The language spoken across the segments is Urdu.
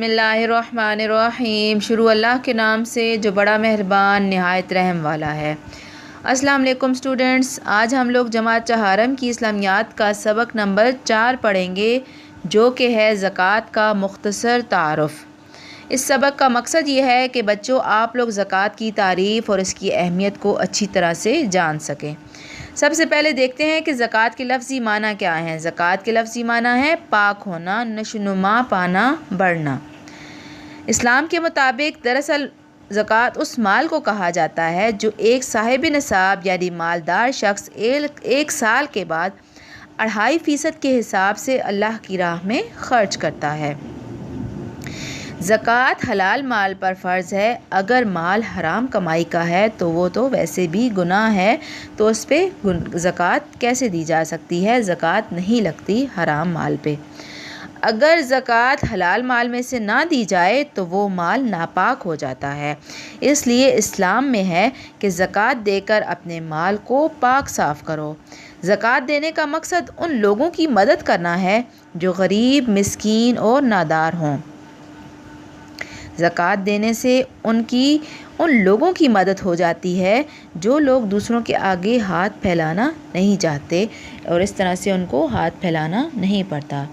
بسم اللہ الرحمن الرحیم۔ شروع اللہ کے نام سے جو بڑا مہربان نہایت رحم والا ہے۔ السلام علیکم اسٹوڈنٹس، آج ہم لوگ جماعت چہارم کی اسلامیات کا سبق نمبر 4 پڑھیں گے، جو کہ ہے زکوٰۃ کا مختصر تعارف۔ اس سبق کا مقصد یہ ہے کہ بچوں آپ لوگ زکوٰۃ کی تعریف اور اس کی اہمیت کو اچھی طرح سے جان سکیں۔ سب سے پہلے دیکھتے ہیں کہ زکوٰۃ کے لفظی معنی کیا ہیں۔ زکوٰۃ کے لفظی معنی ہے پاک ہونا، نشوونما پانا، بڑھنا۔ اسلام کے مطابق دراصل زکوٰۃ اس مال کو کہا جاتا ہے جو ایک صاحب نصاب یعنی مالدار شخص ایک سال کے بعد 2.5% کے حساب سے اللہ کی راہ میں خرچ کرتا ہے۔ زکوٰۃ حلال مال پر فرض ہے۔ اگر مال حرام کمائی کا ہے تو وہ تو ویسے بھی گناہ ہے، تو اس پہ زکوٰۃ کیسے دی جا سکتی ہے؟ زکوٰۃ نہیں لگتی حرام مال پہ۔ اگر زکوٰۃ حلال مال میں سے نہ دی جائے تو وہ مال ناپاک ہو جاتا ہے۔ اس لیے اسلام میں ہے کہ زکوٰۃ دے کر اپنے مال کو پاک صاف کرو۔ زکوٰۃ دینے کا مقصد ان لوگوں کی مدد کرنا ہے جو غریب، مسکین اور نادار ہوں۔ زکوٰۃ دینے سے ان لوگوں کی مدد ہو جاتی ہے جو لوگ دوسروں کے آگے ہاتھ پھیلانا نہیں چاہتے، اور اس طرح سے ان کو ہاتھ پھیلانا نہیں پڑتا۔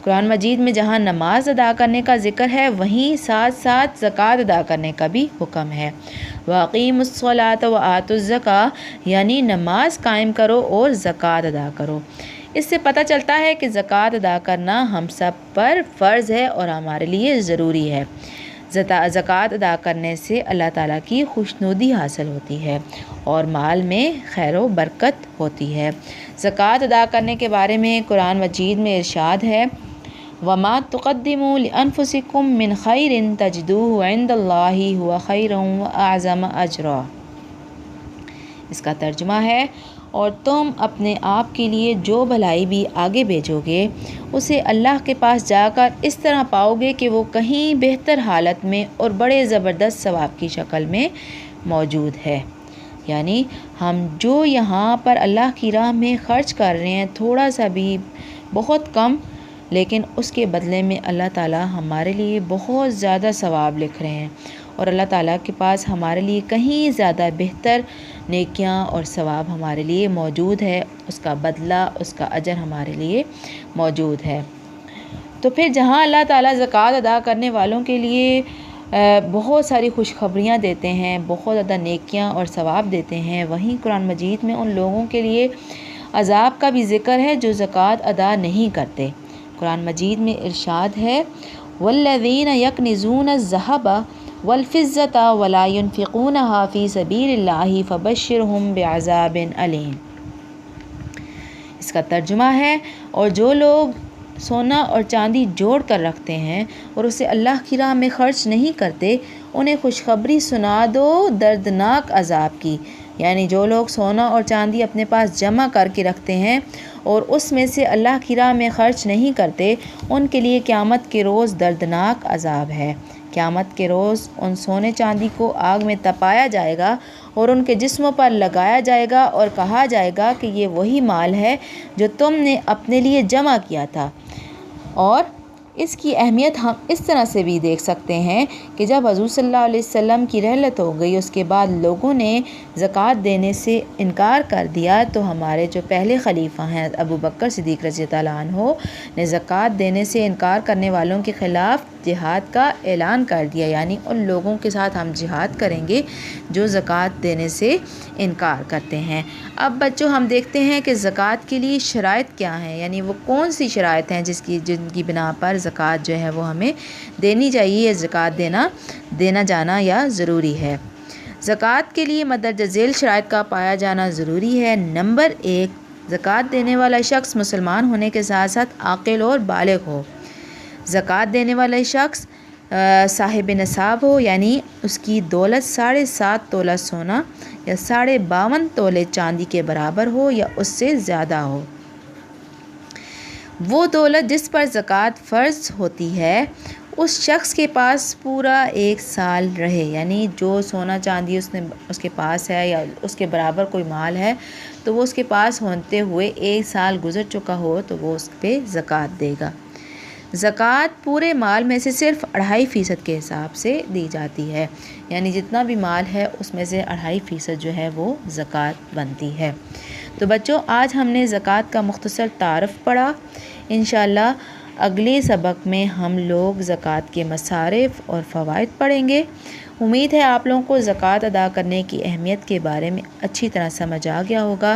قرآن مجید میں جہاں نماز ادا کرنے کا ذکر ہے، وہیں ساتھ ساتھ زکوٰۃ ادا کرنے کا بھی حکم ہے۔ وَأَقِیمُوا الصَّلَاةَ وَآتُوا الزَّکَاةَ، یعنی نماز قائم کرو اور زکوٰۃ ادا کرو۔ اس سے پتہ چلتا ہے کہ زکوٰۃ ادا کرنا ہم سب پر فرض ہے اور ہمارے لیے ضروری ہے۔ زکوٰۃ ادا کرنے سے اللہ تعالیٰ کی خوشنودی حاصل ہوتی ہے اور مال میں خیر و برکت ہوتی ہے۔ زکوٰۃ ادا کرنے کے بارے میں قرآن مجید میں ارشاد ہے، وَمَا تُقَدِّمُوا لِأَنفُسِكُم مِّن خَيْرٍ تَجِدُوهُ عِندَ اللَّهِ هُوَ خَيْرًا وَأَعْظَمَ أَجْرًا۔ اس کا ترجمہ ہے، اور تم اپنے آپ کے لیے جو بھلائی بھی آگے بھیجو گے اسے اللہ کے پاس جا کر اس طرح پاؤ گے کہ وہ کہیں بہتر حالت میں اور بڑے زبردست ثواب کی شکل میں موجود ہے۔ یعنی ہم جو یہاں پر اللہ کی راہ میں خرچ کر رہے ہیں، تھوڑا سا بھی، بہت کم، لیکن اس کے بدلے میں اللہ تعالیٰ ہمارے لیے بہت زیادہ ثواب لکھ رہے ہیں، اور اللہ تعالیٰ کے پاس ہمارے لیے کہیں زیادہ بہتر نیکیاں اور ثواب ہمارے لیے موجود ہے۔ اس کا بدلہ، اس کا اجر ہمارے لیے موجود ہے۔ تو پھر جہاں اللہ تعالیٰ زکوٰۃ ادا کرنے والوں کے لیے بہت ساری خوشخبریاں دیتے ہیں، بہت زیادہ نیکیاں اور ثواب دیتے ہیں، وہیں قرآن مجید میں ان لوگوں کے لیے عذاب کا بھی ذکر ہے جو زکوٰۃ ادا نہیں کرتے۔ قرآن مجید میں ارشاد ہے، وَالَّذِينَ يَكْنِزُونَ الذَّهَبَ وَالْفِضَّةَ وَلَا يُنْفِقُونَهَا فِي سَبِيلِ اللَّهِ فَبَشِّرْهُم بِعَذَابٍ أَلِيمٍ۔ اس کا ترجمہ ہے، اور جو لوگ سونا اور چاندی جوڑ کر رکھتے ہیں اور اسے اللہ کی راہ میں خرچ نہیں کرتے، انہیں خوشخبری سنا دو دردناک عذاب کی۔ یعنی جو لوگ سونا اور چاندی اپنے پاس جمع کر کے رکھتے ہیں اور اس میں سے اللہ کی راہ میں خرچ نہیں کرتے، ان کے لیے قیامت کے روز دردناک عذاب ہے۔ قیامت کے روز ان سونے چاندی کو آگ میں تپایا جائے گا اور ان کے جسموں پر لگایا جائے گا اور کہا جائے گا کہ یہ وہی مال ہے جو تم نے اپنے لیے جمع کیا تھا۔ اور اس کی اہمیت ہم اس طرح سے بھی دیکھ سکتے ہیں کہ جب حضور صلی اللہ علیہ وسلم کی رحلت ہو گئی، اس کے بعد لوگوں نے زکوٰۃ دینے سے انکار کر دیا، تو ہمارے جو پہلے خلیفہ ہیں ابو بکر صدیق رضی اللہ عنہ نے زکوٰۃ دینے سے انکار کرنے والوں کے خلاف جہاد کا اعلان کر دیا، یعنی ان لوگوں کے ساتھ ہم جہاد کریں گے جو زکوٰۃ دینے سے انکار کرتے ہیں۔ اب بچوں ہم دیکھتے ہیں کہ زکوٰۃ کے لیے شرائط کیا ہیں، یعنی وہ کون سی شرائط ہیں جن کی بنا پر زکوٰۃ جو ہے وہ ہمیں دینی چاہیے، زکوٰۃ دینا جانا یا ضروری ہے۔ زکوٰۃ کے لیے مندرجہ ذیل شرائط کا پایا جانا ضروری ہے۔ نمبر 1، زکوٰۃ دینے والا شخص مسلمان ہونے کے ساتھ ساتھ عاقل اور بالغ ہو۔ زکوٰۃ دینے والا شخص صاحب نصاب ہو، یعنی اس کی دولت 7.5 تولہ سونا یا 52.5 تولے چاندی کے برابر ہو یا اس سے زیادہ ہو۔ وہ دولت جس پر زکوٰۃ فرض ہوتی ہے اس شخص کے پاس پورا 1 سال رہے، یعنی جو سونا چاندی اس کے پاس ہے یا اس کے برابر کوئی مال ہے تو وہ اس کے پاس ہوتے ہوئے 1 سال گزر چکا ہو تو وہ اس پہ زکوٰۃ دے گا۔ زکوٰۃ پورے مال میں سے صرف 2.5% کے حساب سے دی جاتی ہے، یعنی جتنا بھی مال ہے اس میں سے 2.5% جو ہے وہ زکوٰۃ بنتی ہے۔ تو بچوں، آج ہم نے زکوٰۃ کا مختصر تعارف پڑھا۔ انشاءاللہ اگلے سبق میں ہم لوگ زکوٰۃ کے مصارف اور فوائد پڑھیں گے۔ امید ہے آپ لوگوں کو زکوٰۃ ادا کرنے کی اہمیت کے بارے میں اچھی طرح سمجھ آ گیا ہوگا۔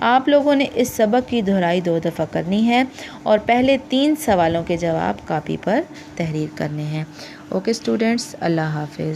آپ لوگوں نے اس سبق کی دہرائی 2 دفعہ کرنی ہے اور پہلے 3 سوالوں کے جواب کاپی پر تحریر کرنے ہیں۔ اوکے اسٹوڈنٹس، اللہ حافظ۔